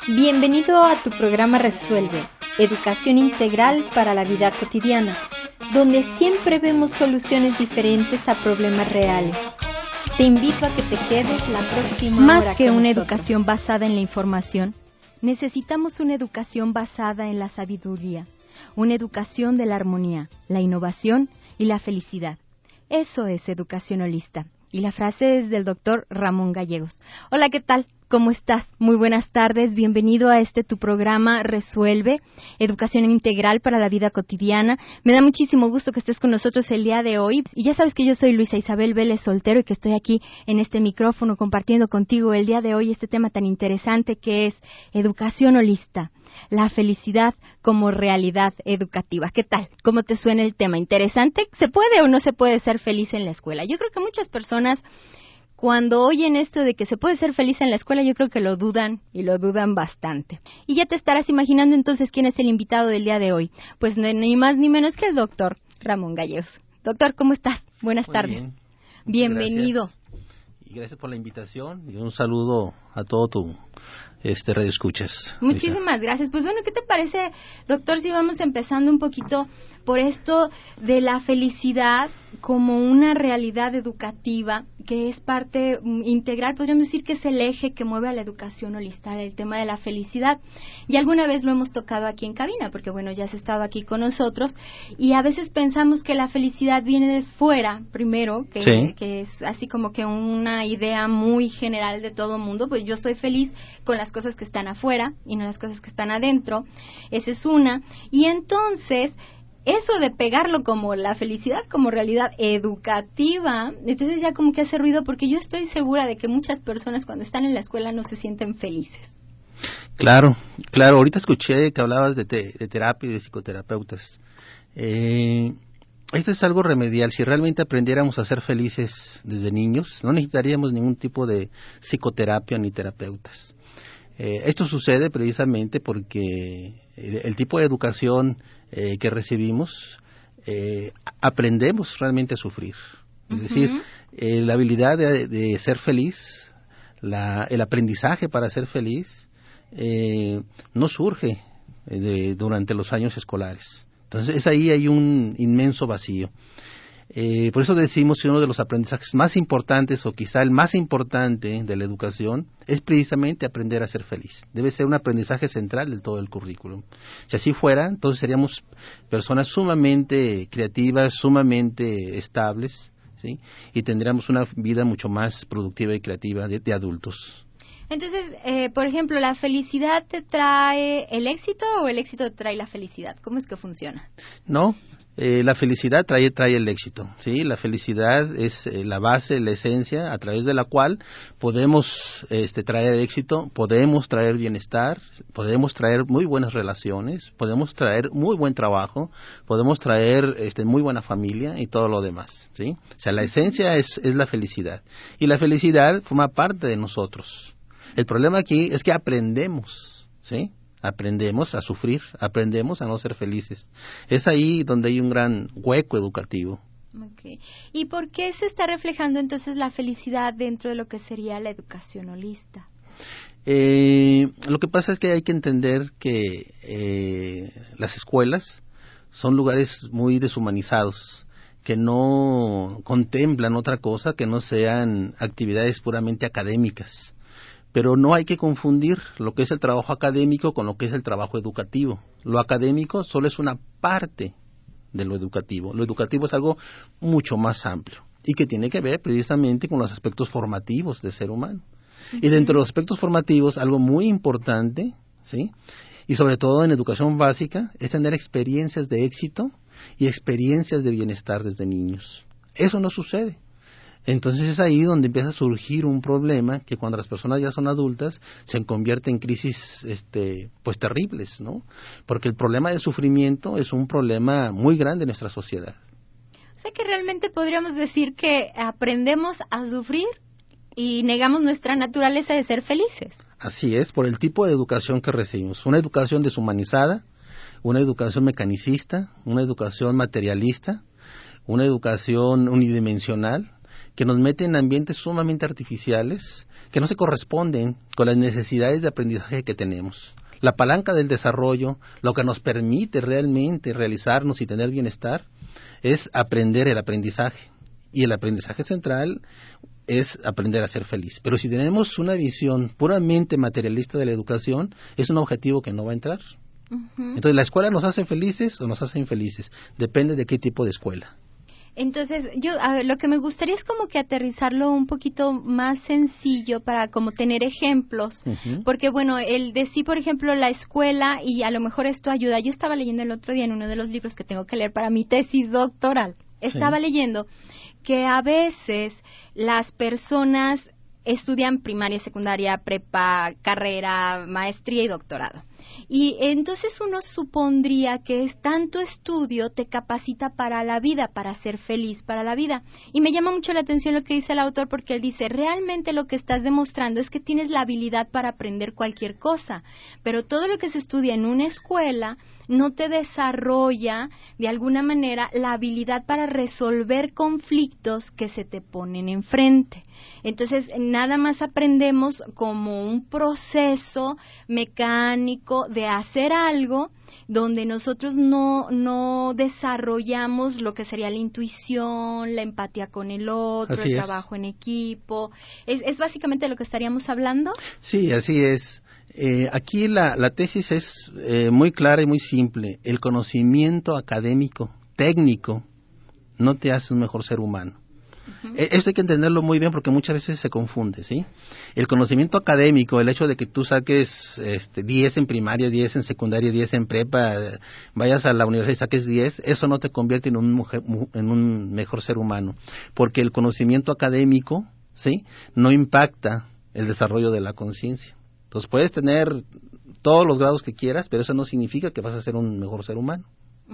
Bienvenido a tu programa Resuelve, educación integral para la vida cotidiana, donde siempre vemos soluciones diferentes a problemas reales. Te invito a que te quedes la próxima hora Más que con una nosotros. educación basada en la información, necesitamos una educación basada en la sabiduría, una educación de la armonía, la innovación y la felicidad. Eso es educación holista. Y la frase es del doctor Ramón Gallegos. Hola, ¿qué tal? ¿Cómo estás? Muy buenas tardes. Bienvenido a tu programa Resuelve, educación integral para la vida cotidiana. Me da muchísimo gusto que estés con nosotros el día de hoy. Y ya sabes que yo soy Luisa Isabel Vélez Soltero y que estoy aquí en este micrófono compartiendo contigo el día de hoy este tema tan interesante que es educación holista. La felicidad como realidad educativa. ¿Qué tal? ¿Cómo te suena el tema? ¿Interesante? ¿Se puede o no se puede ser feliz en la escuela? Yo creo que muchas personas, cuando oyen esto de que se puede ser feliz en la escuela, yo creo que lo dudan y lo dudan bastante. Y ya te estarás imaginando entonces quién es el invitado del día de hoy. Pues ni más ni menos que el doctor Ramón Gallegos. Doctor, ¿cómo estás? Buenas tardes. Bien. Bienvenido. Gracias. Y gracias por la invitación y un saludo a todo tu radioescuchas. Muchísimas gracias. Pues bueno, ¿qué te parece, doctor, si vamos empezando un poquito por esto de la felicidad como una realidad educativa que es parte integral? Podríamos decir que es el eje que mueve a la educación holista, el tema de la felicidad. Y alguna vez lo hemos tocado aquí en cabina, porque bueno, ya has estado aquí con nosotros, y a veces pensamos que la felicidad viene de fuera, primero, que es así como que una idea muy general de todo mundo. Pues yo soy feliz con las cosas que están afuera y no las cosas que están adentro. Esa es una. Y entonces, eso de pegarlo como la felicidad como realidad educativa, entonces ya como que hace ruido, porque yo estoy segura de que muchas personas cuando están en la escuela no se sienten felices. Claro. Ahorita escuché que hablabas de terapia y de psicoterapeutas. Esto es algo remedial. Si realmente aprendiéramos a ser felices desde niños, no necesitaríamos ningún tipo de psicoterapia ni terapeutas. Esto sucede precisamente porque el tipo de educación que recibimos, aprendemos realmente a sufrir. Es decir, la habilidad de ser feliz, el aprendizaje para ser feliz, no surge durante los años escolares. Entonces, ahí hay un inmenso vacío. Por eso decimos que uno de los aprendizajes más importantes, o quizá el más importante de la educación, es precisamente aprender a ser feliz. Debe ser un aprendizaje central de todo el currículum. Si así fuera, entonces seríamos personas sumamente creativas, sumamente estables, ¿sí? Y tendríamos una vida mucho más productiva y creativa de adultos. Entonces, por ejemplo, ¿la felicidad te trae el éxito o el éxito te trae la felicidad? ¿Cómo es que funciona? No. La felicidad trae el éxito, ¿sí? La felicidad es la base, la esencia a través de la cual podemos traer éxito, podemos traer bienestar, podemos traer muy buenas relaciones, podemos traer muy buen trabajo, podemos traer muy buena familia y todo lo demás, ¿sí? O sea, la esencia es la felicidad, y la felicidad forma parte de nosotros. El problema aquí es que aprendemos, ¿sí? Aprendemos a sufrir, aprendemos a no ser felices. Es ahí donde hay un gran hueco educativo. Okay. ¿Y por qué se está reflejando entonces la felicidad dentro de lo que sería la educación holista? Lo que pasa es que hay que entender que las escuelas son lugares muy deshumanizados, que no contemplan otra cosa que no sean actividades puramente académicas. Pero no hay que confundir lo que es el trabajo académico con lo que es el trabajo educativo. Lo académico solo es una parte de lo educativo. Lo educativo es algo mucho más amplio y que tiene que ver precisamente con los aspectos formativos del ser humano. Y dentro de los aspectos formativos, algo muy importante, ¿sí? Y sobre todo en educación básica, es tener experiencias de éxito y experiencias de bienestar desde niños. Eso no sucede. Entonces es ahí donde empieza a surgir un problema que cuando las personas ya son adultas se convierte en crisis pues terribles, ¿no? Porque el problema del sufrimiento es un problema muy grande en nuestra sociedad. O sea que realmente podríamos decir que aprendemos a sufrir y negamos nuestra naturaleza de ser felices. Así es, por el tipo de educación que recibimos. Una educación deshumanizada, una educación mecanicista, una educación materialista, una educación unidimensional, que nos mete en ambientes sumamente artificiales, que no se corresponden con las necesidades de aprendizaje que tenemos. La palanca del desarrollo, lo que nos permite realmente realizarnos y tener bienestar, es aprender el aprendizaje. Y el aprendizaje central es aprender a ser feliz. Pero si tenemos una visión puramente materialista de la educación, es un objetivo que no va a entrar. Entonces, ¿la escuela nos hace felices o nos hace infelices? Depende de qué tipo de escuela. Entonces, lo que me gustaría es como que aterrizarlo un poquito más sencillo para como tener ejemplos, porque bueno, el decir, por ejemplo, la escuela, y a lo mejor esto ayuda. Yo estaba leyendo el otro día en uno de los libros que tengo que leer para mi tesis doctoral, estaba leyendo que a veces las personas estudian primaria, secundaria, prepa, carrera, maestría y doctorado. Y entonces uno supondría que tanto estudio te capacita para la vida, para ser feliz para la vida. Y me llama mucho la atención lo que dice el autor, porque él dice, realmente lo que estás demostrando es que tienes la habilidad para aprender cualquier cosa, pero todo lo que se estudia en una escuela no te desarrolla de alguna manera la habilidad para resolver conflictos que se te ponen enfrente. Entonces, nada más aprendemos como un proceso mecánico de hacer algo donde nosotros no desarrollamos lo que sería la intuición, la empatía con el otro, el trabajo en equipo. ¿Es básicamente lo que estaríamos hablando? Sí, así es. Aquí la tesis es muy clara y muy simple. El conocimiento académico, técnico, no te hace un mejor ser humano. Esto hay que entenderlo muy bien porque muchas veces se confunde, ¿sí? El conocimiento académico, el hecho de que tú saques 10 en primaria, 10 en secundaria, 10 en prepa, vayas a la universidad y saques 10, eso no te convierte en un mejor ser humano, porque el conocimiento académico, ¿sí?, no impacta el desarrollo de la conciencia. Entonces puedes tener todos los grados que quieras, pero eso no significa que vas a ser un mejor ser humano,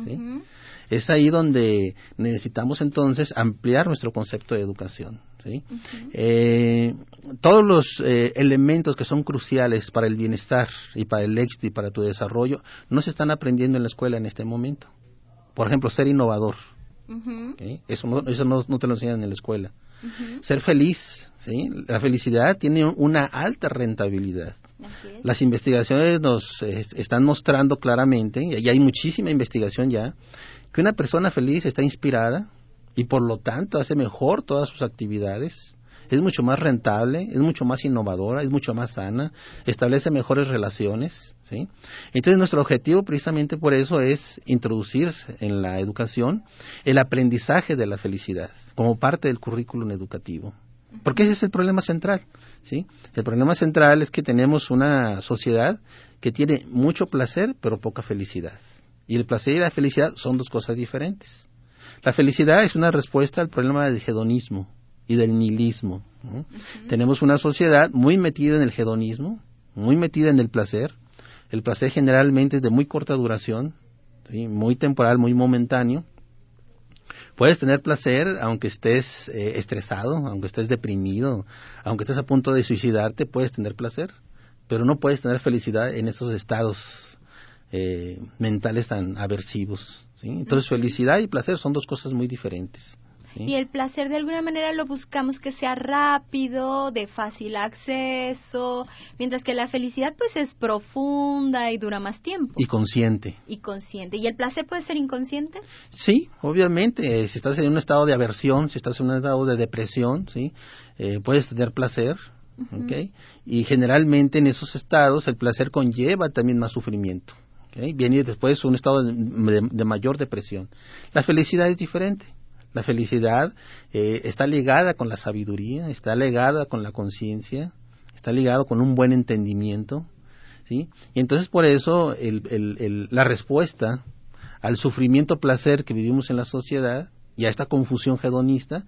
¿sí? Es ahí donde necesitamos entonces ampliar nuestro concepto de educación, ¿sí? Todos los elementos que son cruciales para el bienestar y para el éxito y para tu desarrollo no se están aprendiendo en la escuela en este momento. Por ejemplo, ser innovador. ¿Okay? Eso no te lo enseñan en la escuela. Ser feliz, ¿sí? La felicidad tiene una alta rentabilidad. Las investigaciones nos están mostrando claramente, y hay muchísima investigación ya, que una persona feliz está inspirada y por lo tanto hace mejor todas sus actividades, es mucho más rentable, es mucho más innovadora, es mucho más sana, establece mejores relaciones, ¿sí? Entonces nuestro objetivo precisamente por eso es introducir en la educación el aprendizaje de la felicidad como parte del currículum educativo. Porque ese es el problema central, ¿sí? El problema central es que tenemos una sociedad que tiene mucho placer pero poca felicidad. Y el placer y la felicidad son dos cosas diferentes. La felicidad es una respuesta al problema del hedonismo y del nihilismo, ¿no? Tenemos una sociedad muy metida en el hedonismo, muy metida en el placer. El placer generalmente es de muy corta duración, ¿sí?, muy temporal, muy momentáneo. Puedes tener placer aunque estés estresado, aunque estés deprimido, aunque estés a punto de suicidarte, puedes tener placer, pero no puedes tener felicidad en esos estados mentales tan aversivos, ¿sí? Entonces felicidad y placer son dos cosas muy diferentes, ¿sí? Y el placer de alguna manera lo buscamos que sea rápido, de fácil acceso, mientras que la felicidad pues es profunda y dura más tiempo. Y consciente. ¿Y el placer puede ser inconsciente? Sí, obviamente. Si estás en un estado de aversión, si estás en un estado de depresión, ¿sí?, puedes tener placer. ¿Okay? Y generalmente en esos estados el placer conlleva también más sufrimiento. ¿Okay? Viene después un estado de mayor depresión. La felicidad es diferente. La felicidad está ligada con la sabiduría, está ligada con la conciencia, está ligado con un buen entendimiento, ¿sí? Y entonces por eso la respuesta al sufrimiento-placer que vivimos en la sociedad y a esta confusión hedonista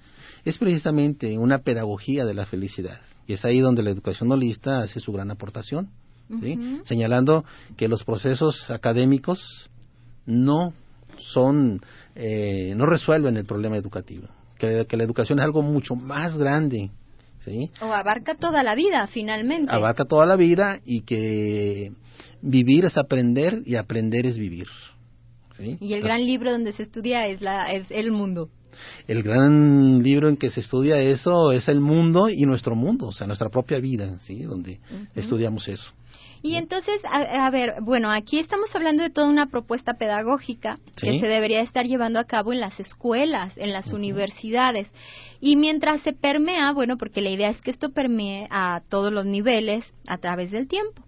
es precisamente una pedagogía de la felicidad. Y es ahí donde la educación holista hace su gran aportación, ¿sí? Señalando que los procesos académicos no resuelven el problema educativo, que la educación es algo mucho más grande, ¿sí? O abarca toda la vida, finalmente. Abarca toda la vida y que vivir es aprender y aprender es vivir, ¿sí? Y el gran libro donde se estudia es El Mundo. El gran libro en que se estudia eso es El mundo y nuestro mundo, o sea, nuestra propia vida, ¿sí? Donde estudiamos eso. Y entonces, a ver, bueno, aquí estamos hablando de toda una propuesta pedagógica que se debería estar llevando a cabo en las escuelas, en las universidades. Y mientras se permea, bueno, porque la idea es que esto permee a todos los niveles a través del tiempo.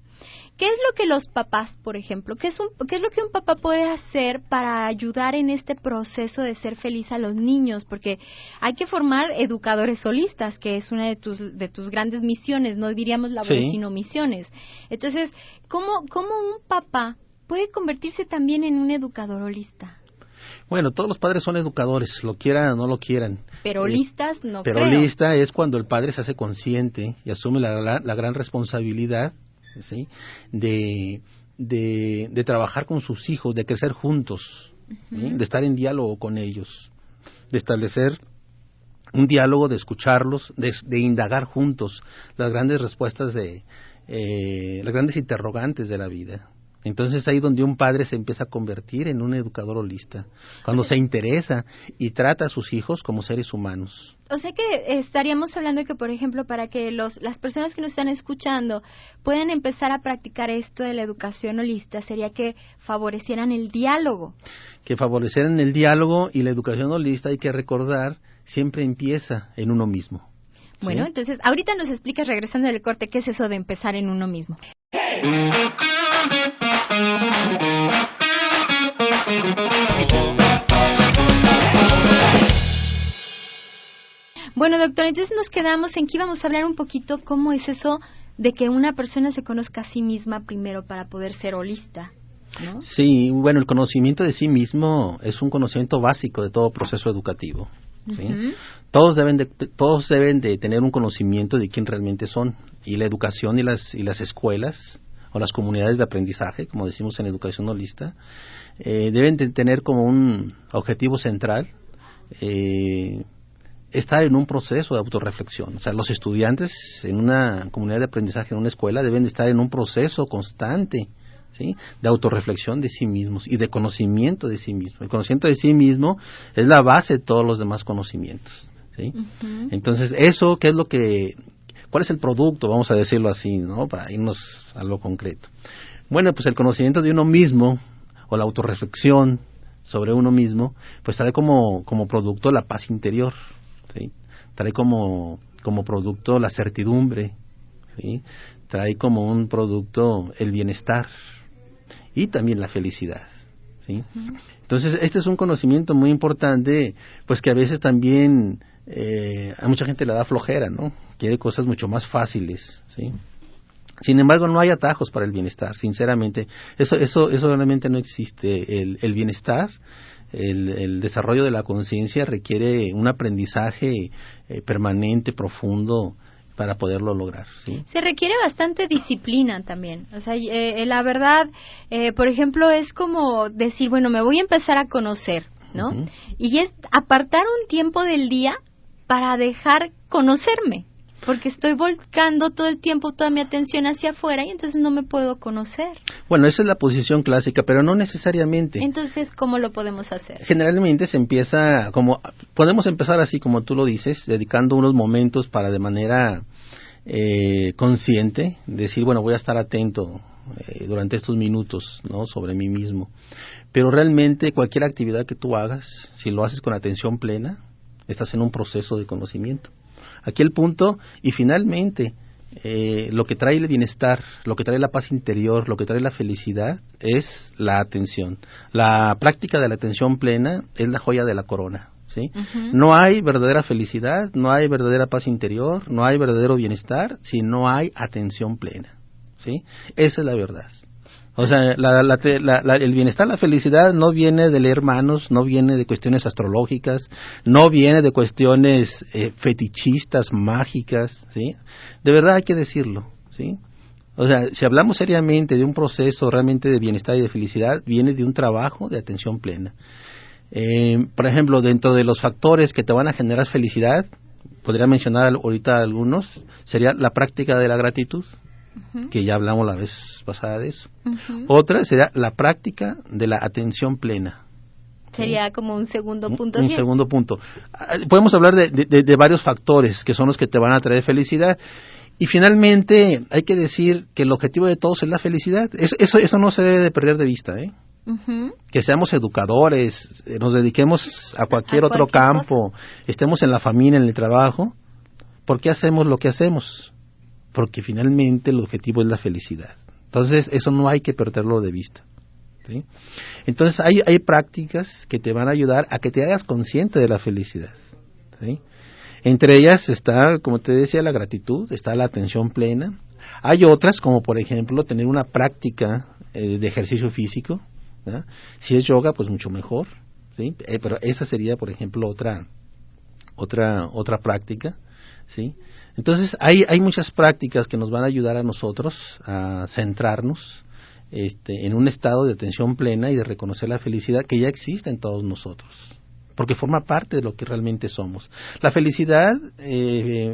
¿Qué es lo que los papás, por ejemplo, qué es lo que un papá puede hacer para ayudar en este proceso de ser feliz a los niños? Porque hay que formar educadores holistas, que es una de tus grandes misiones, no diríamos labores, sino misiones. Entonces, ¿cómo un papá puede convertirse también en un educador holista? Bueno, todos los padres son educadores, lo quieran o no lo quieran. Pero holistas no creo. Pero holista es cuando el padre se hace consciente y asume la gran responsabilidad, ¿sí? de trabajar con sus hijos, de crecer juntos, ¿sí? De estar en diálogo con ellos, de establecer un diálogo, de escucharlos, de indagar juntos las grandes respuestas las grandes interrogantes de la vida. Entonces ahí donde un padre se empieza a convertir en un educador holista, cuando se interesa y trata a sus hijos como seres humanos. O sea que estaríamos hablando de que, por ejemplo, para que las personas que nos están escuchando puedan empezar a practicar esto de la educación holista, sería que favorecieran el diálogo. Que favorecieran el diálogo, y la educación holista, hay que recordar, siempre empieza en uno mismo. Bueno, entonces, ahorita nos explicas, regresando del corte, qué es eso de empezar en uno mismo. Bueno, doctor, entonces nos quedamos en que íbamos a hablar un poquito cómo es eso de que una persona se conozca a sí misma primero para poder ser holista, ¿no? Sí, bueno, el conocimiento de sí mismo es un conocimiento básico de todo proceso educativo. ¿Sí? Todos deben de tener un conocimiento de quién realmente son, y la educación y las escuelas o las comunidades de aprendizaje, como decimos en educación holista, deben de tener como un objetivo central estar en un proceso de autorreflexión. O sea, los estudiantes en una comunidad de aprendizaje, en una escuela, deben de estar en un proceso constante, ¿sí? De autorreflexión de sí mismos y de conocimiento de sí mismos. El conocimiento de sí mismo es la base de todos los demás conocimientos, ¿sí? Entonces, eso, ¿cuál es el producto? Vamos a decirlo así, ¿no? Para irnos a lo concreto. Bueno, pues el conocimiento de uno mismo, o la autorreflexión sobre uno mismo, pues trae como producto la paz interior, ¿sí? Trae como producto la certidumbre, ¿sí? Trae como un producto el bienestar y también la felicidad, ¿sí? Entonces, este es un conocimiento muy importante, pues que a veces también a mucha gente le da flojera, ¿no? Quiere cosas mucho más fáciles, ¿sí? Sin embargo, no hay atajos para el bienestar, sinceramente. Eso realmente no existe. El bienestar, el desarrollo de la conciencia requiere un aprendizaje permanente, profundo, para poderlo lograr, ¿sí? Se requiere bastante disciplina también. O sea, la verdad, por ejemplo, es como decir, bueno, me voy a empezar a conocer, ¿no? Y es apartar un tiempo del día para dejar conocerme. Porque estoy volcando todo el tiempo toda mi atención hacia afuera y entonces no me puedo conocer. Bueno, esa es la posición clásica, pero no necesariamente. Entonces, ¿cómo lo podemos hacer? Generalmente podemos empezar así como tú lo dices, dedicando unos momentos para de manera consciente, decir, bueno, voy a estar atento durante estos minutos, ¿no? Sobre mí mismo. Pero realmente cualquier actividad que tú hagas, si lo haces con atención plena, estás en un proceso de conocimiento. Aquí el punto, y finalmente, lo que trae el bienestar, lo que trae la paz interior, lo que trae la felicidad, es la atención. La práctica de la atención plena es la joya de la corona, ¿sí? No hay verdadera felicidad, no hay verdadera paz interior, no hay verdadero bienestar si no hay atención plena, ¿sí? Esa es la verdad. O sea, el bienestar, la felicidad no viene de leer manos, no viene de cuestiones astrológicas, no viene de cuestiones fetichistas, mágicas, ¿sí? De verdad hay que decirlo, ¿sí? O sea, si hablamos seriamente de un proceso realmente de bienestar y de felicidad, viene de un trabajo de atención plena. Por ejemplo, dentro de los factores que te van a generar felicidad, podría mencionar ahorita algunos, sería la práctica de la gratitud, que ya hablamos la vez pasada de eso. Otra sería la práctica de la atención plena, Sería como un segundo punto. Un segundo punto. Podemos hablar de varios factores que son los que te van a traer felicidad. Y finalmente hay que decir que el objetivo de todos es la felicidad. Eso no se debe de perder de vista, ¿eh? Uh-huh. Que seamos educadores, nos dediquemos a cualquier otro campo, estemos en la familia, en el trabajo. ¿Por qué hacemos lo que hacemos? Porque finalmente el objetivo es la felicidad. Entonces eso no hay que perderlo de vista, ¿sí? Entonces hay prácticas que te van a ayudar a que te hagas consciente de la felicidad, ¿sí? Entre ellas está, como te decía, la gratitud, está la atención plena. Hay otras, como por ejemplo tener una práctica de ejercicio físico, ¿verdad? Si es yoga, pues mucho mejor, ¿sí? Pero esa sería, por ejemplo, otra práctica, ¿sí? Entonces hay muchas prácticas que nos van a ayudar a nosotros a centrarnos en un estado de atención plena y de reconocer la felicidad que ya existe en todos nosotros, porque forma parte de lo que realmente somos. La felicidad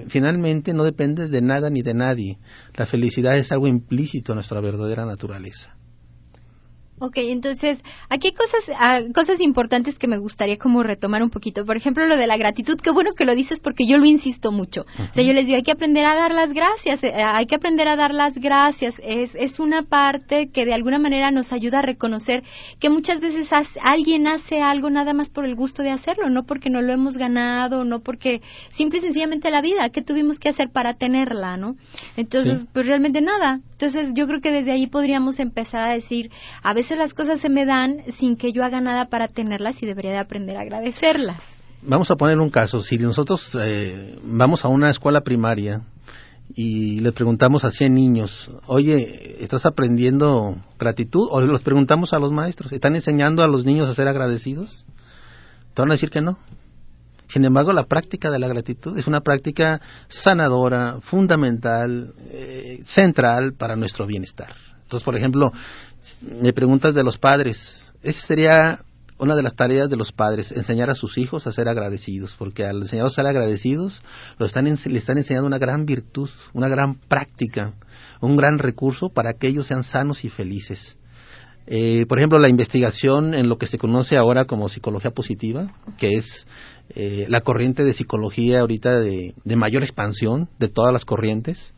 finalmente no depende de nada ni de nadie. La felicidad es algo implícito en nuestra verdadera naturaleza. Ok, entonces, aquí hay cosas importantes que me gustaría como retomar un poquito. Por ejemplo, lo de la gratitud, qué bueno que lo dices porque yo lo insisto mucho. Uh-huh. O sea, yo les digo, hay que aprender a dar las gracias, Es una parte que de alguna manera nos ayuda a reconocer que muchas veces alguien hace algo nada más por el gusto de hacerlo, no porque no lo hemos ganado, no porque simple y sencillamente la vida, ¿qué tuvimos que hacer para tenerla, no? Entonces, sí. Pues realmente nada. Entonces, yo creo que desde ahí podríamos empezar a decir, a veces las cosas se me dan sin que yo haga nada para tenerlas y debería de aprender a agradecerlas. Vamos a poner un caso. Si nosotros vamos a una escuela primaria y le preguntamos a 100 niños, oye, ¿estás aprendiendo gratitud? O les preguntamos a los maestros, ¿están enseñando a los niños a ser agradecidos? Te van a decir que no. Sin embargo, la práctica de la gratitud es una práctica sanadora, fundamental, central para nuestro bienestar. Entonces, por ejemplo, me preguntas de los padres. Esa sería una de las tareas de los padres, enseñar a sus hijos a ser agradecidos, porque al enseñarlos a ser agradecidos, le están enseñando una gran virtud, una gran práctica, un gran recurso para que ellos sean sanos y felices. Por ejemplo, la investigación en lo que se conoce ahora como psicología positiva, que es la corriente de psicología ahorita de mayor expansión de todas las corrientes,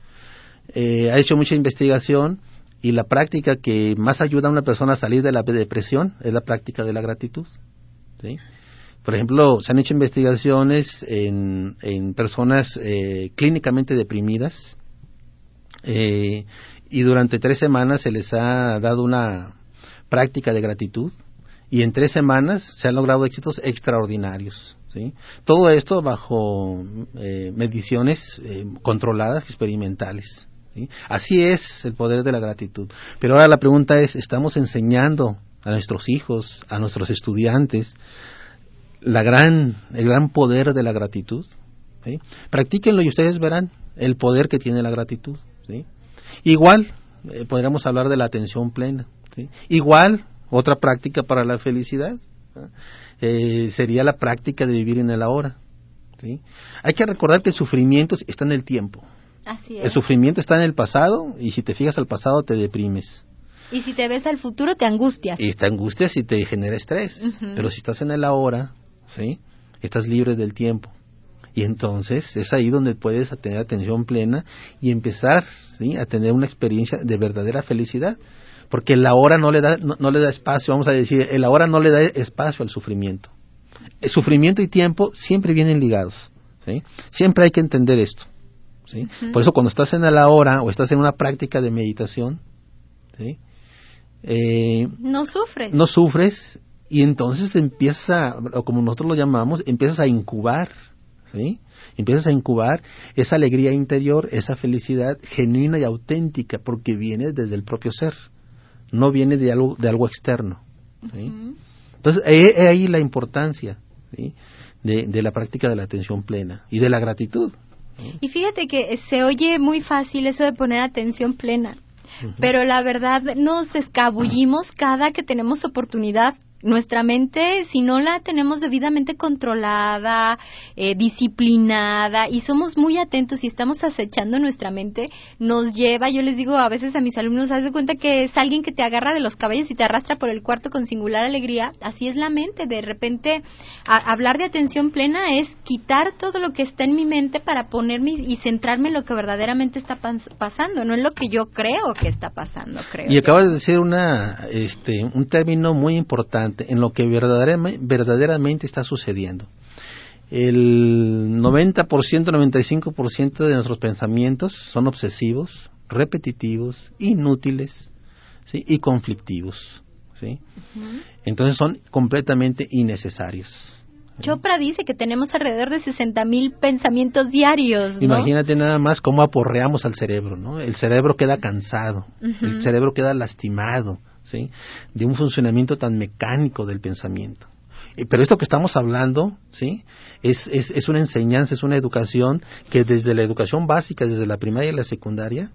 ha hecho mucha investigación. Y la práctica que más ayuda a una persona a salir de la depresión es la práctica de la gratitud, ¿sí? Por ejemplo, se han hecho investigaciones en personas clínicamente deprimidas y durante 3 semanas se les ha dado una práctica de gratitud y en 3 semanas se han logrado éxitos extraordinarios, ¿sí? Todo esto bajo mediciones controladas, experimentales. ¿Sí? Así es el poder de la gratitud. Pero ahora la pregunta es, ¿estamos enseñando a nuestros hijos, a nuestros estudiantes, el gran poder de la gratitud? ¿Sí? Practíquenlo y ustedes verán el poder que tiene la gratitud, ¿sí? Igual, podríamos hablar de la atención plena, ¿sí? Igual, otra práctica para la felicidad, sería la práctica de vivir en el ahora, ¿sí? Hay que recordar que el sufrimiento está en el tiempo. Así es. El sufrimiento está en el pasado y si te fijas al pasado te deprimes. Y si te ves al futuro te angustias. Y te angustias y te genera estrés. Uh-huh. Pero si estás en el ahora, ¿sí? Estás libre del tiempo. Y entonces es ahí donde puedes tener atención plena y empezar, ¿sí? A tener una experiencia de verdadera felicidad. Porque el ahora no le da espacio, vamos a decir, el ahora no le da espacio al sufrimiento. El sufrimiento y tiempo siempre vienen ligados, ¿sí? Siempre hay que entender esto. ¿Sí? Uh-huh. Por eso cuando estás en el ahora o estás en una práctica de meditación, ¿sí? No sufres y entonces empiezas o como nosotros lo llamamos, empiezas a incubar, ¿sí? Empiezas a incubar esa alegría interior, esa felicidad genuina y auténtica, porque viene desde el propio ser, no viene de algo externo, ¿sí? Uh-huh. Entonces ahí la importancia, ¿sí? de la práctica de la atención plena y de la gratitud. Y fíjate que se oye muy fácil eso de poner atención plena, uh-huh. Pero la verdad nos escabullimos cada que tenemos oportunidad Nuestra mente, si no la tenemos debidamente controlada, disciplinada, y somos muy atentos y estamos acechando nuestra mente, nos lleva, yo les digo a veces a mis alumnos, haz de cuenta que es alguien que te agarra de los cabellos y te arrastra por el cuarto con singular alegría. Así es la mente. De repente, hablar de atención plena es quitar todo lo que está en mi mente para ponerme y centrarme en lo que verdaderamente está pasando, no en lo que yo creo que está pasando, creo. Y acabas de decir un término muy importante, en lo que verdaderamente está sucediendo. El 90%, 95% de nuestros pensamientos son obsesivos, repetitivos, inútiles, ¿sí? Y conflictivos, ¿sí? Uh-huh. Entonces son completamente innecesarios. Chopra dice que tenemos alrededor de 60,000 pensamientos diarios, ¿no? Imagínate nada más cómo aporreamos al cerebro, ¿no? El cerebro queda cansado, uh-huh. El cerebro queda lastimado, ¿sí? De un funcionamiento tan mecánico del pensamiento. Pero esto que estamos hablando, ¿sí? Es una enseñanza, es una educación que desde la educación básica, desde la primaria y la secundaria,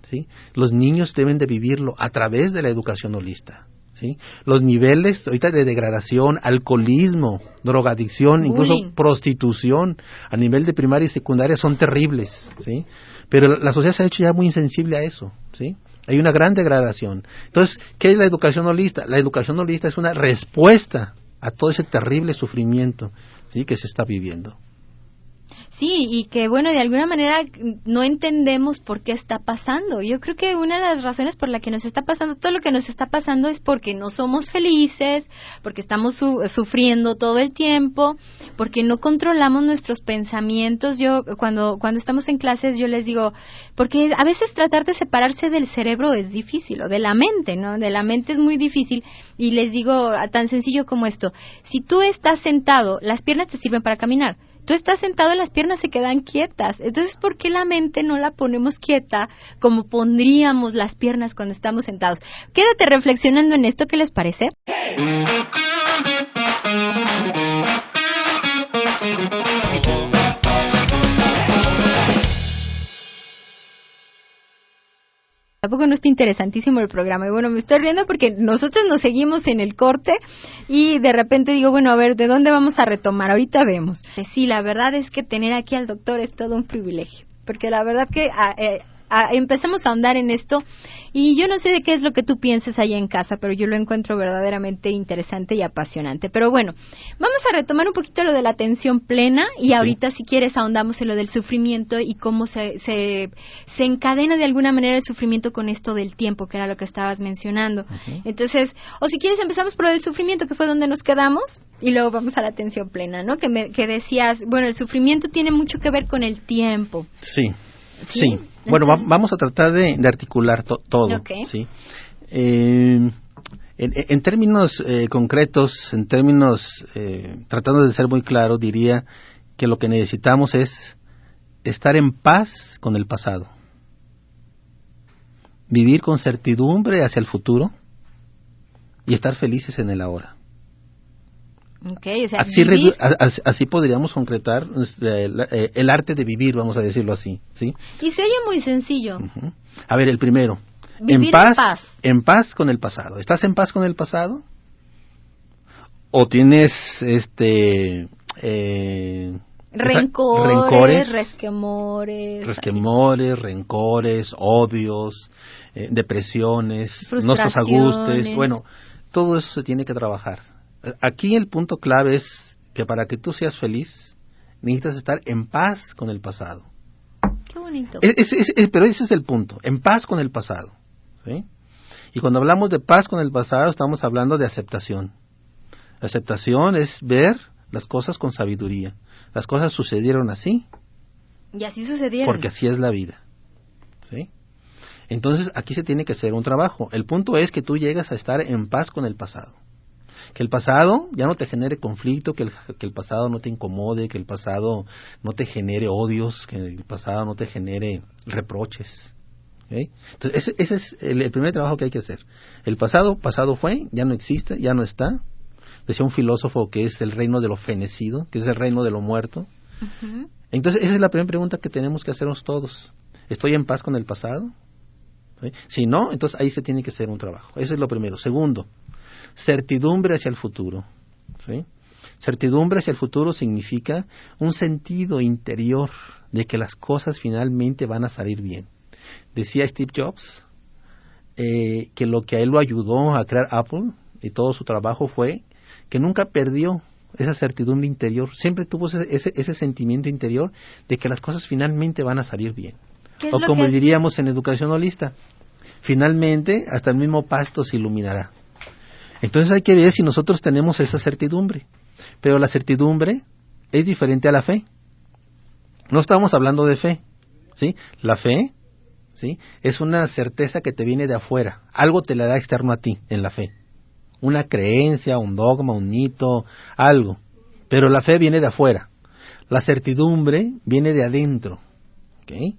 ¿sí? Los niños deben de vivirlo a través de la educación holista, ¿sí? Los niveles ahorita de degradación, alcoholismo, drogadicción, incluso prostitución a nivel de primaria y secundaria son terribles, ¿sí? Pero la sociedad se ha hecho ya muy insensible a eso, ¿sí? Hay una gran degradación. Entonces, ¿qué es la educación holista? La educación holista es una respuesta a todo ese terrible sufrimiento, ¿sí? Que se está viviendo. Sí, y que bueno, de alguna manera no entendemos por qué está pasando. Yo creo que una de las razones por la que nos está pasando, todo lo que nos está pasando es porque no somos felices, porque estamos sufriendo todo el tiempo, porque no controlamos nuestros pensamientos. Yo cuando estamos en clases yo les digo, porque a veces tratar de separarse del cerebro es difícil, o de la mente, ¿no? De la mente es muy difícil, y les digo tan sencillo como esto: si tú estás sentado, las piernas te sirven para caminar. Tú estás sentado y las piernas se quedan quietas. Entonces, ¿por qué la mente no la ponemos quieta como pondríamos las piernas cuando estamos sentados? Quédate reflexionando en esto, ¿qué les parece? Tampoco no está interesantísimo el programa. Y bueno, me estoy riendo porque nosotros nos seguimos en el corte y de repente digo, bueno, a ver, ¿de dónde vamos a retomar? Ahorita vemos. Sí, la verdad es que tener aquí al doctor es todo un privilegio, porque la verdad que empezamos a ahondar en esto y yo no sé de qué es lo que tú pienses allá en casa, pero yo lo encuentro verdaderamente interesante y apasionante. Pero bueno, vamos a retomar un poquito lo de la atención plena y ahorita, si quieres, ahondamos en lo del sufrimiento y cómo se encadena de alguna manera el sufrimiento con esto del tiempo, que era lo que estabas mencionando. Uh-huh. Entonces, o si quieres, empezamos por lo del sufrimiento, que fue donde nos quedamos, y luego vamos a la atención plena, ¿no? Que decías, bueno, el sufrimiento tiene mucho que ver con el tiempo. Sí. Sí. Bueno, vamos a tratar de articular todo, okay. ¿Sí? En términos concretos, en términos tratando de ser muy claro, diría que lo que necesitamos es estar en paz con el pasado, vivir con certidumbre hacia el futuro y estar felices en el ahora. Okay, o sea, así podríamos concretar el arte de vivir, vamos a decirlo así, ¿sí? Y se oye muy sencillo. Uh-huh. A ver, el primero, vivir en paz con el pasado. ¿Estás en paz con el pasado? ¿O tienes rencores, rencores, odios, depresiones, no estás a gustes? Bueno, todo eso se tiene que trabajar. Aquí el punto clave es que para que tú seas feliz, necesitas estar en paz con el pasado. Qué bonito. Pero ese es el punto, en paz con el pasado, ¿sí? Y cuando hablamos de paz con el pasado, estamos hablando de aceptación. Aceptación es ver las cosas con sabiduría. Las cosas sucedieron así. Y así sucedieron. Porque así es la vida, ¿sí? Entonces, aquí se tiene que hacer un trabajo. El punto es que tú llegas a estar en paz con el pasado. Que el pasado ya no te genere conflicto, que el pasado no te incomode, que el pasado no te genere odios, que el pasado no te genere reproches. ¿Okay? Entonces, ese es el primer trabajo que hay que hacer. El pasado fue, ya no existe, ya no está. Decía un filósofo que es el reino de lo fenecido, que es el reino de lo muerto. Uh-huh. Entonces, esa es la primera pregunta que tenemos que hacernos todos. ¿Estoy en paz con el pasado? ¿Sí? Si no, entonces ahí se tiene que hacer un trabajo. Eso es lo primero. Segundo, certidumbre hacia el futuro, ¿sí? Certidumbre hacia el futuro significa un sentido interior de que las cosas finalmente van a salir bien. Decía Steve Jobs que lo que a él lo ayudó a crear Apple y todo su trabajo fue que nunca perdió esa certidumbre interior, siempre tuvo ese sentimiento interior de que las cosas finalmente van a salir bien. O como diríamos en educación holista, finalmente hasta el mismo pasto se iluminará. Entonces hay que ver si nosotros tenemos esa certidumbre, pero la certidumbre es diferente a la fe. No estamos hablando de fe, ¿sí? La fe, ¿sí?, es una certeza que te viene de afuera, algo te la da externo a ti en la fe. Una creencia, un dogma, un mito, algo. Pero la fe viene de afuera. La certidumbre viene de adentro. ¿Okay?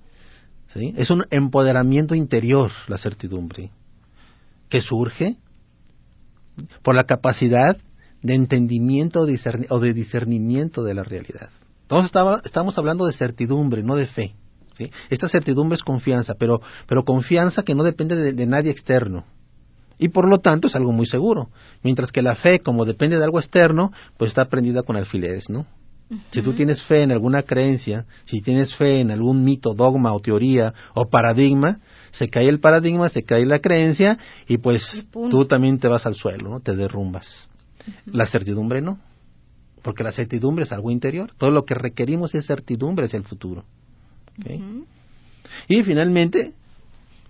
¿Sí? Es un empoderamiento interior, la certidumbre, que surge por la capacidad de entendimiento o de discernimiento de la realidad. Entonces estamos hablando de certidumbre, no de fe. ¿Sí? Esta certidumbre es confianza, pero confianza que no depende de nadie externo. Y por lo tanto es algo muy seguro. Mientras que la fe, como depende de algo externo, pues está prendida con alfileres, ¿no? Uh-huh. Si tú tienes fe en alguna creencia, si tienes fe en algún mito, dogma o teoría o paradigma, se cae el paradigma, se cae la creencia y pues tú también te vas al suelo, ¿no? Te derrumbas. Uh-huh. La certidumbre no, porque la certidumbre es algo interior. Todo lo que requerimos es certidumbre hacia el futuro. ¿Okay? Uh-huh. Y finalmente,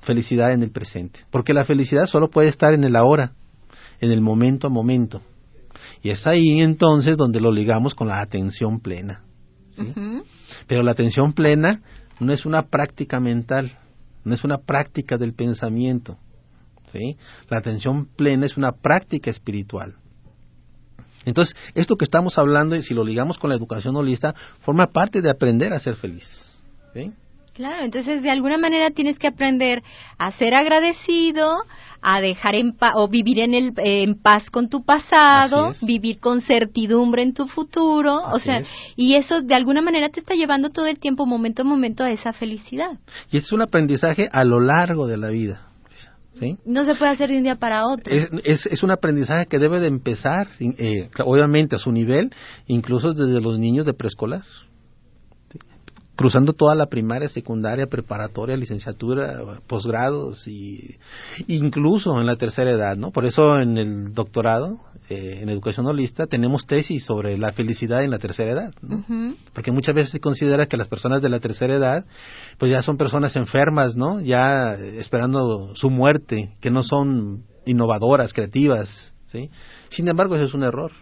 felicidad en el presente, porque la felicidad solo puede estar en el ahora, en el momento a momento, y es ahí entonces donde lo ligamos con la atención plena, ¿sí? Uh-huh. Pero la atención plena no es una práctica mental, no es una práctica del pensamiento, ¿sí? La atención plena es una práctica espiritual. Entonces, esto que estamos hablando, y si lo ligamos con la educación holista, forma parte de aprender a ser feliz, ¿sí? Claro, entonces de alguna manera tienes que aprender a ser agradecido, a dejar o vivir en paz con tu pasado, vivir con certidumbre en tu futuro, y eso de alguna manera te está llevando todo el tiempo, momento a momento, a esa felicidad. Y es un aprendizaje a lo largo de la vida, ¿sí? No se puede hacer de un día para otro. Es un aprendizaje que debe de empezar, obviamente a su nivel, incluso desde los niños de preescolar, cruzando toda la primaria, secundaria, preparatoria, licenciatura, posgrados y incluso en la tercera edad, ¿no? Por eso en el doctorado, en educación holista, tenemos tesis sobre la felicidad en la tercera edad, ¿no? Uh-huh. Porque muchas veces se considera que las personas de la tercera edad, pues ya son personas enfermas, ¿no? Ya esperando su muerte, que no son innovadoras, creativas, ¿sí? Sin embargo, eso es un error.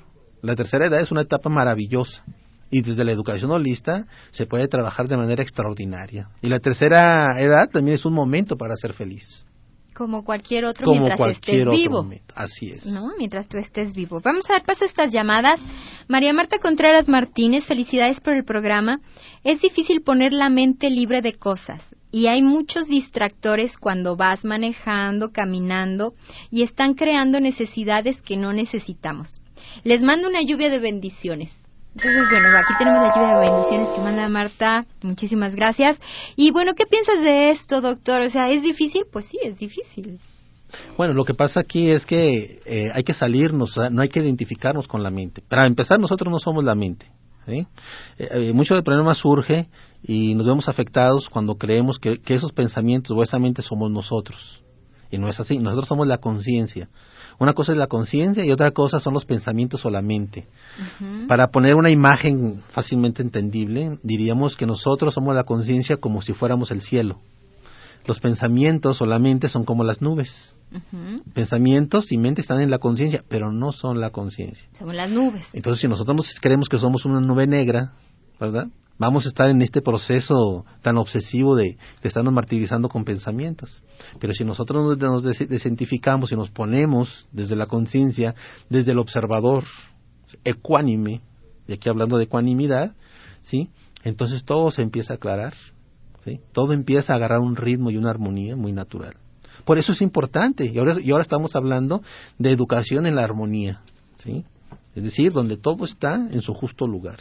La tercera edad es una etapa maravillosa. Y desde la educación holista se puede trabajar de manera extraordinaria. Y la tercera edad también es un momento para ser feliz. Como cualquier otro, mientras estés vivo. Momento. Así es. ¿No? Mientras tú estés vivo. Vamos a dar paso a estas llamadas. María Marta Contreras Martínez, felicidades por el programa. Es difícil poner la mente libre de cosas. Y hay muchos distractores cuando vas manejando, caminando, y están creando necesidades que no necesitamos. Les mando una lluvia de bendiciones. Entonces, bueno, aquí tenemos la lluvia de bendiciones que manda Marta. Muchísimas gracias. Y bueno, ¿qué piensas de esto, doctor? O sea, ¿es difícil? Pues sí, es difícil. Bueno, lo que pasa aquí es que hay que salirnos, no hay que identificarnos con la mente. Para empezar, nosotros no somos la mente, ¿sí? Mucho del problema surge y nos vemos afectados cuando creemos que esos pensamientos o esa mente somos nosotros. Y no es así, nosotros somos la conciencia. Una cosa es la conciencia y otra cosa son los pensamientos o la mente. Uh-huh. Para poner una imagen fácilmente entendible, diríamos que nosotros somos la conciencia como si fuéramos el cielo. Los pensamientos o la mente son como las nubes. Uh-huh. Pensamientos y mente están en la conciencia, pero no son la conciencia. Son las nubes. Entonces, si nosotros creemos que somos una nube negra, ¿verdad?, vamos a estar en este proceso tan obsesivo de estarnos martirizando con pensamientos. Pero si nosotros nos desidentificamos y nos ponemos desde la conciencia, desde el observador ecuánime, y aquí hablando de ecuanimidad, ¿sí?, entonces todo se empieza a aclarar, ¿sí? Todo empieza a agarrar un ritmo y una armonía muy natural. Por eso es importante, y ahora estamos hablando de educación en la armonía, ¿sí? Es decir, donde todo está en su justo lugar.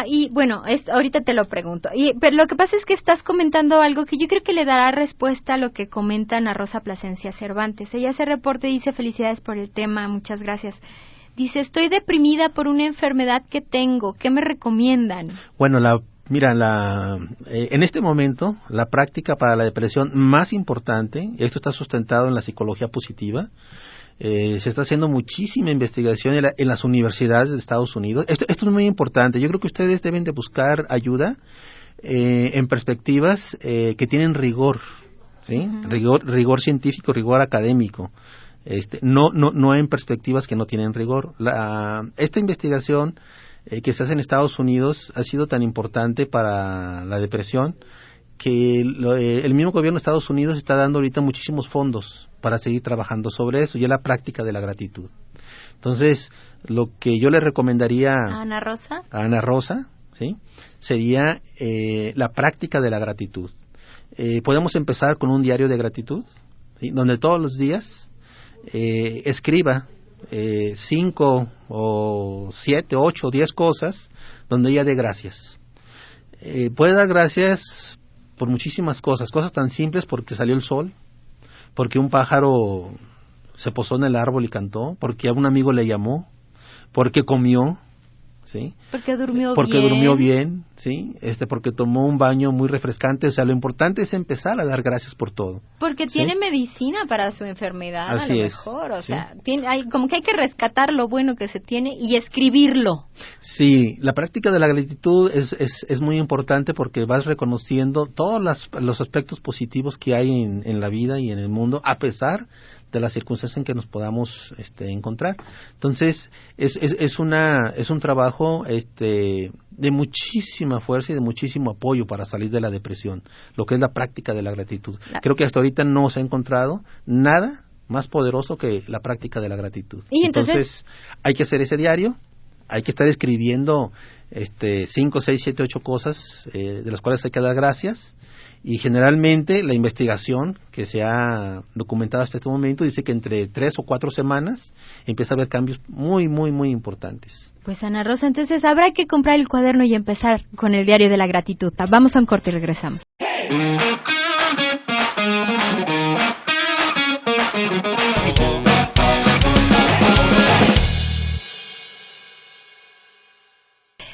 Y bueno, ahorita te lo pregunto. Pero lo que pasa es que estás comentando algo que yo creo que le dará respuesta a lo que comenta Ana Rosa Plasencia Cervantes. Ella hace reporte y dice: felicidades por el tema, muchas gracias. Dice: estoy deprimida por una enfermedad que tengo, ¿qué me recomiendan? Bueno, en este momento, la práctica para la depresión más importante, esto está sustentado en la psicología positiva, se está haciendo muchísima investigación en las universidades de Estados Unidos. Esto es muy importante. Yo creo que ustedes deben de buscar ayuda en perspectivas que tienen rigor, ¿sí? Rigor científico, rigor académico. No en perspectivas que no tienen rigor. Esta investigación que se hace en Estados Unidos ha sido tan importante para la depresión que el mismo gobierno de Estados Unidos está dando ahorita muchísimos fondos para seguir trabajando sobre eso, y es la práctica de la gratitud. Entonces, lo que yo le recomendaría a Ana Rosa, ¿sí?, sería la práctica de la gratitud. Podemos empezar con un diario de gratitud, ¿sí?, donde todos los días escriba 5 o 7, 8 o 10 cosas donde ella dé gracias. Puede dar gracias por muchísimas cosas tan simples, porque salió el sol, porque un pájaro se posó en el árbol y cantó, porque a un amigo le llamó, porque comió, ¿sí?, porque durmió bien, ¿sí?, porque tomó un baño muy refrescante. O sea, lo importante es empezar a dar gracias por todo. Porque ¿sí?, tiene medicina para su enfermedad. Así a lo es, mejor, o ¿sí?, sea, como que hay que rescatar lo bueno que se tiene y escribirlo. Sí, la práctica de la gratitud es muy importante, porque vas reconociendo todos los aspectos positivos que hay en la vida y en el mundo, a pesar de las circunstancias en que nos podamos encontrar. Entonces, es un trabajo de muchísima fuerza y de muchísimo apoyo para salir de la depresión, lo que es la práctica de la gratitud. Creo que hasta ahorita no se ha encontrado nada más poderoso que la práctica de la gratitud. Y entonces hay que hacer ese diario, hay que estar escribiendo 5, 6, 7, 8 cosas de las cuales hay que dar gracias. Y generalmente la investigación que se ha documentado hasta este momento dice que entre 3 o 4 semanas empieza a haber cambios muy, muy, muy importantes. Pues Ana Rosa, entonces habrá que comprar el cuaderno y empezar con el diario de la gratitud. Vamos a un corte y regresamos.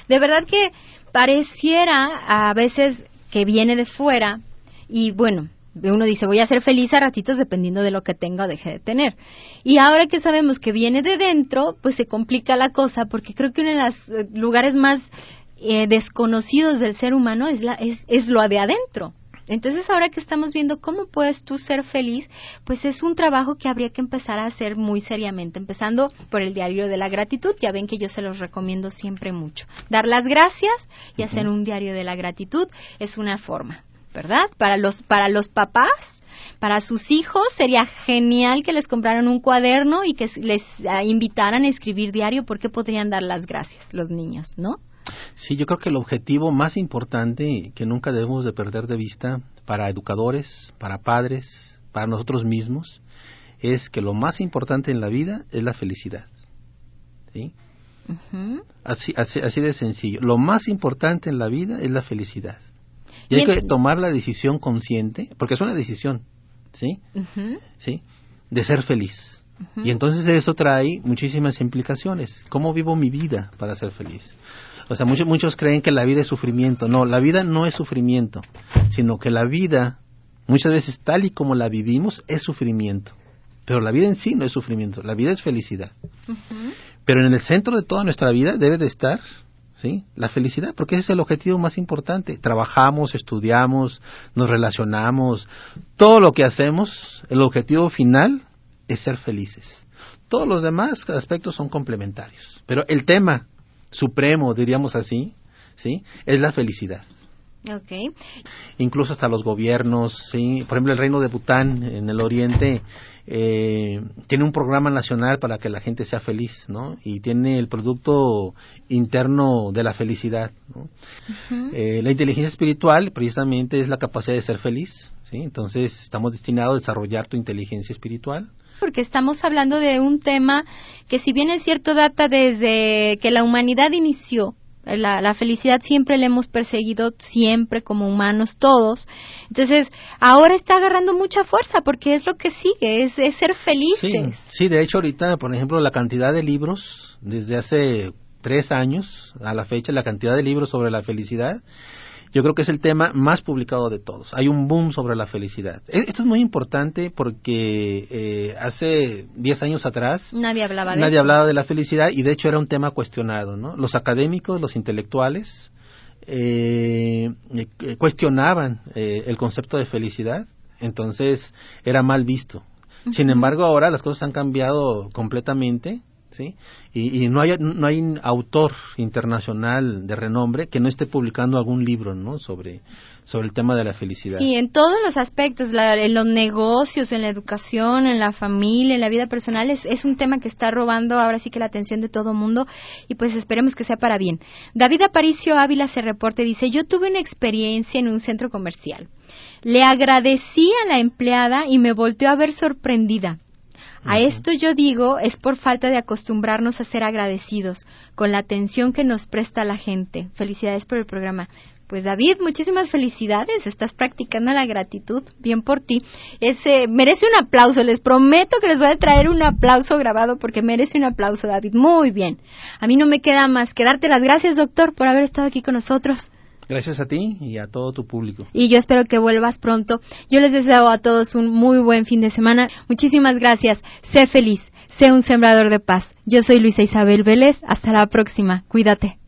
De verdad que pareciera a veces que viene de fuera, y bueno, uno dice voy a ser feliz a ratitos dependiendo de lo que tenga o deje de tener. Y ahora que sabemos que viene de dentro, pues se complica la cosa, porque creo que uno de los lugares más desconocidos del ser humano es lo de adentro. Entonces, ahora que estamos viendo cómo puedes tú ser feliz, pues es un trabajo que habría que empezar a hacer muy seriamente, empezando por el diario de la gratitud. Ya ven que yo se los recomiendo siempre mucho. Dar las gracias y hacer un diario de la gratitud es una forma, ¿verdad? Para los papás, para sus hijos, sería genial que les compraran un cuaderno y que les invitaran a escribir diario, porque podrían dar las gracias los niños, ¿no? Sí, yo creo que el objetivo más importante que nunca debemos de perder de vista para educadores, para padres, para nosotros mismos, es que lo más importante en la vida es la felicidad, ¿sí? Así de sencillo. Lo más importante en la vida es la felicidad. Y hay que tomar la decisión consciente, porque es una decisión, ¿sí? ¿Sí?, de ser feliz. Y entonces eso trae muchísimas implicaciones. ¿Cómo vivo mi vida para ser feliz? O sea, muchos creen que la vida es sufrimiento. No, la vida no es sufrimiento, sino que la vida, muchas veces tal y como la vivimos, es sufrimiento. Pero la vida en sí no es sufrimiento, la vida es felicidad. Pero en el centro de toda nuestra vida debe de estar, ¿sí?, la felicidad, porque ese es el objetivo más importante. Trabajamos, estudiamos, nos relacionamos, todo lo que hacemos, el objetivo final es ser felices. Todos los demás aspectos son complementarios, pero el tema supremo, diríamos así, ¿sí?, es la felicidad. Okay. Incluso hasta los gobiernos, ¿sí? Por ejemplo, el reino de Bután en el oriente tiene un programa nacional para que la gente sea feliz, ¿no? Y tiene el producto interno de la felicidad, ¿no? La inteligencia espiritual precisamente es la capacidad de ser feliz, ¿sí? Entonces estamos destinados a desarrollar tu inteligencia espiritual. Porque estamos hablando de un tema que, si bien es cierto, data desde que la humanidad inició, La felicidad siempre la hemos perseguido, siempre como humanos todos. Entonces, ahora está agarrando mucha fuerza porque es lo que sigue, es ser felices. Sí, de hecho ahorita, por ejemplo, la cantidad de libros, desde hace 3 años a la fecha, la cantidad de libros sobre la felicidad, yo creo que es el tema más publicado de todos. Hay un boom sobre la felicidad. Esto es muy importante porque hace 10 años atrás nadie hablaba de la felicidad y de hecho era un tema cuestionado, ¿no? Los académicos, los intelectuales cuestionaban el concepto de felicidad, entonces era mal visto. Uh-huh. Sin embargo, ahora las cosas han cambiado completamente. ¿Sí? Y no hay autor internacional de renombre que no esté publicando algún libro, ¿no? sobre el tema de la felicidad. Sí, en todos los aspectos, en los negocios, en la educación, en la familia, en la vida personal, es un tema que está robando ahora sí que la atención de todo mundo y pues esperemos que sea para bien. David Aparicio Ávila se reporta y dice, yo tuve una experiencia en un centro comercial. Le agradecí a la empleada y me volteó a ver sorprendida. A esto yo digo es por falta de acostumbrarnos a ser agradecidos con la atención que nos presta la gente. Felicidades por el programa. Pues David, muchísimas felicidades, estás practicando la gratitud, bien por ti. Merece un aplauso, les prometo que les voy a traer un aplauso grabado porque merece un aplauso, David, muy bien. A mí no me queda más que darte las gracias, doctor, por haber estado aquí con nosotros. Gracias a ti y a todo tu público. Y yo espero que vuelvas pronto. Yo les deseo a todos un muy buen fin de semana. Muchísimas gracias. Sé feliz. Sé un sembrador de paz. Yo soy Luisa Isabel Vélez. Hasta la próxima. Cuídate.